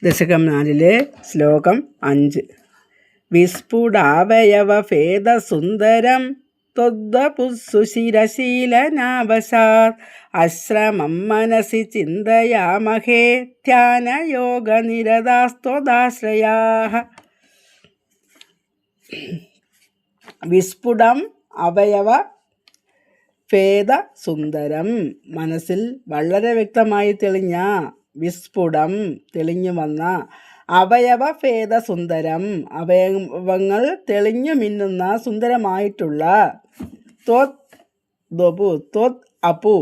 ദശകം 4 ശ്ലോകം 5. വിസ്ഫുടാവയവഭേദസുന്ദരം ത്വദ്വപുസ്സുശിരശീലനാവശാത് അശ്രമം മനസി ചിന്തയാമഹേ ധ്യാനയോഗനിരതാസ്ത്വദാശ്രയാഃ. വിസ്ഫുടം അവയവ ഭേദസുന്ദരം, മനസ്സിൽ വളരെ വ്യക്തമായി തെളിഞ്ഞ, വിസ്ഫുടം തെളിഞ്ഞു വന്ന, അവയവഭേദസുന്ദരം അവയവങ്ങൾ തെളിഞ്ഞു മിന്നുന്ന സുന്ദരമായിട്ടുള്ള, ത്വത് അപു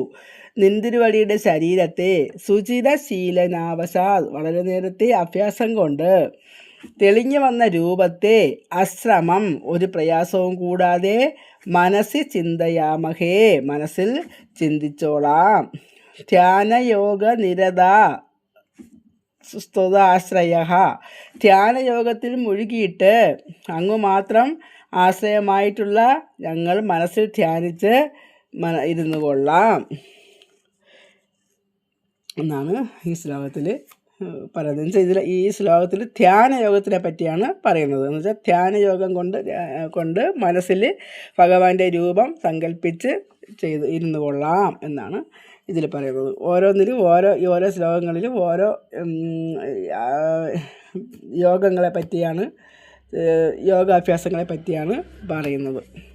നിന്തിരുവടിയുടെ ശരീരത്തെ, സുചിരശീലനാവശാൽ വളരെ നേരത്തെ അഭ്യാസം കൊണ്ട് തെളിഞ്ഞു വന്ന രൂപത്തെ, അശ്രമം ഒരു പ്രയാസവും കൂടാതെ, മനസ്സി ചിന്തയാമഹേ മനസ്സിൽ ചിന്തിച്ചോളാം, ധ്യാനയോഗ നിരത സ്തുതാശ്രയ ധ്യാനയോഗത്തിൽ മുഴുകിയിട്ട് അങ്ങ് മാത്രം ആശ്രയമായിട്ടുള്ള ഞങ്ങൾ മനസ്സിൽ ധ്യാനിച്ച് ഇരുന്നു കൊള്ളാം എന്നാണ് ഈ ശ്ലോകത്തിൽ പറയുന്നത്. ഈ ശ്ലോകത്തിൽ ധ്യാനയോഗത്തിനെ പറ്റിയാണ് പറയുന്നത്. എന്ന് വെച്ചാൽ ധ്യാനയോഗം കൊണ്ട് മനസ്സിൽ ഭഗവാന്റെ രൂപം സങ്കല്പിച്ച് ഇരുന്നു കൊള്ളാം എന്നാണ് ഇതിൽ പറയുന്നത്. ഓരോന്നിലും ഓരോ ശ്ലോകങ്ങളിലും ഓരോ യോഗങ്ങളെ പറ്റിയാണ്, യോഗാഭ്യാസങ്ങളെ പറ്റിയാണ് പറയുന്നത്.